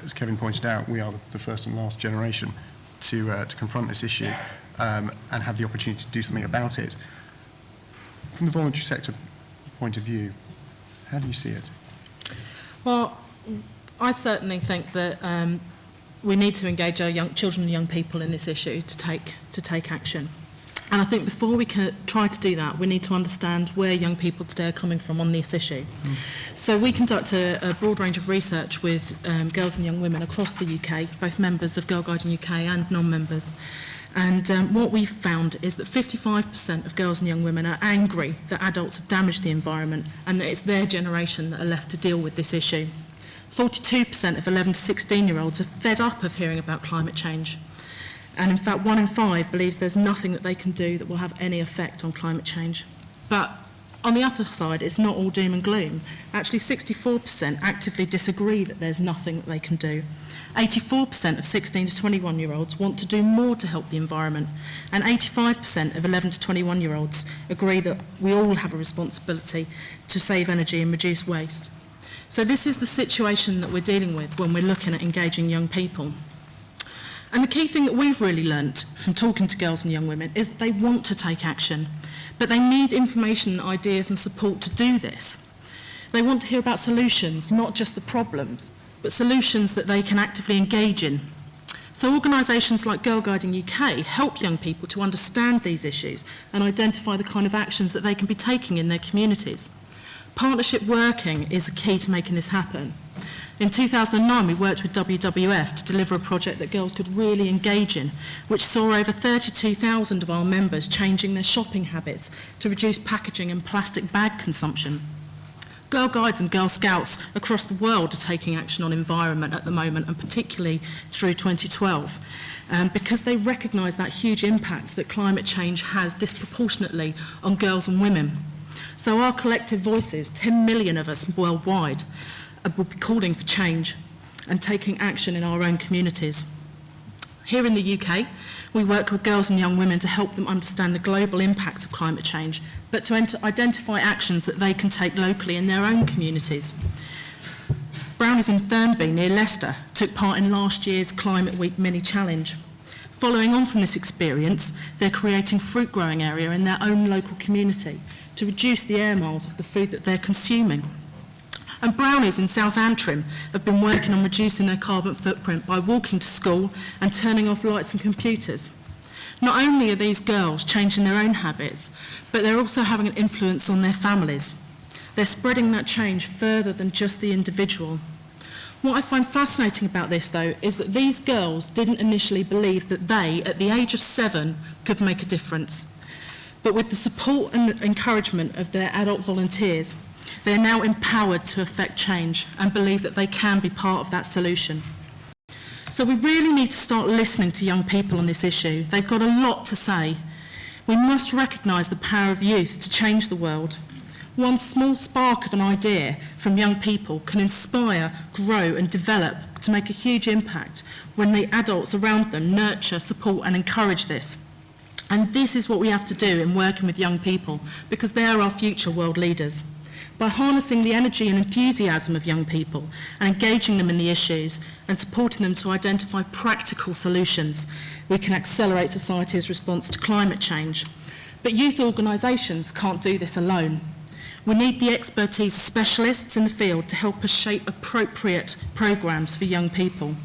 as Kevin pointed out, we are the first and last generation to confront this issue and have the opportunity to do something about it. From the voluntary sector point of view, how do you see it? Well, I certainly think that we need to engage our young children and young people in this issue to take action. And I think before we can try to do that, we need to understand where young people today are coming from on this issue. So we conduct a broad range of research with girls and young women across the UK, both members of Girl Guiding UK and non-members. And what we've found is that 55% of girls and young women are angry that adults have damaged the environment and that it's their generation that are left to deal with this issue. 42% of 11 to 16-year-olds are fed up of hearing about climate change. And in fact, 1 in 5 believes there's nothing that they can do that will have any effect on climate change. But on the other side, it's not all doom and gloom. Actually, 64% actively disagree that there's nothing that they can do. 84% of 16 to 21-year-olds want to do more to help the environment. And 85% of 11 to 21-year-olds agree that we all have a responsibility to save energy and reduce waste. So this is the situation that we're dealing with when we're looking at engaging young people. And the key thing that we've really learnt from talking to girls and young women is that they want to take action, but they need information, ideas and support to do this. They want to hear about solutions, not just the problems, but solutions that they can actively engage in. So organisations like Girl Guiding UK help young people to understand these issues and identify the kind of actions that they can be taking in their communities. Partnership working is a key to making this happen. In 2009, we worked with WWF to deliver a project that girls could really engage in, which saw over 32,000 of our members changing their shopping habits to reduce packaging and plastic bag consumption. Girl Guides and Girl Scouts across the world are taking action on environment at the moment, and particularly through 2012, because they recognise that huge impact that climate change has disproportionately on girls and women. So our collective voices, 10 million of us worldwide, will be calling for change and taking action in our own communities. Here in the UK, we work with girls and young women to help them understand the global impacts of climate change, but to identify actions that they can take locally in their own communities. Brownies in Thurnby, near Leicester, took part in last year's Climate Week mini challenge. Following on from this experience, they're creating fruit growing area in their own local community to reduce the air miles of the food that they're consuming. And Brownies in South Antrim have been working on reducing their carbon footprint by walking to school and turning off lights and computers. Not only are these girls changing their own habits, but they're also having an influence on their families. They're spreading that change further than just the individual. What I find fascinating about this, though, is that these girls didn't initially believe that they, at the age of 7, could make a difference. But with the support and encouragement of their adult volunteers, they are now empowered to affect change and believe that they can be part of that solution. So we really need to start listening to young people on this issue. They've got a lot to say. We must recognise the power of youth to change the world. One small spark of an idea from young people can inspire, grow and develop to make a huge impact when the adults around them nurture, support and encourage this. And this is what we have to do in working with young people, because they are our future world leaders. By harnessing the energy and enthusiasm of young people and engaging them in the issues and supporting them to identify practical solutions, we can accelerate society's response to climate change. But youth organisations can't do this alone. We need the expertise of specialists in the field to help us shape appropriate programmes for young people.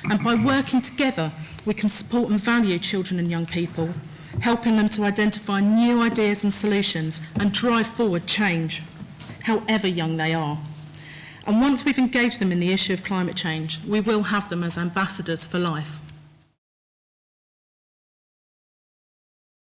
And by working together, we can support and value children and young people, helping them to identify new ideas and solutions and drive forward change, however young they are. And once we've engaged them in the issue of climate change, we will have them as ambassadors for life.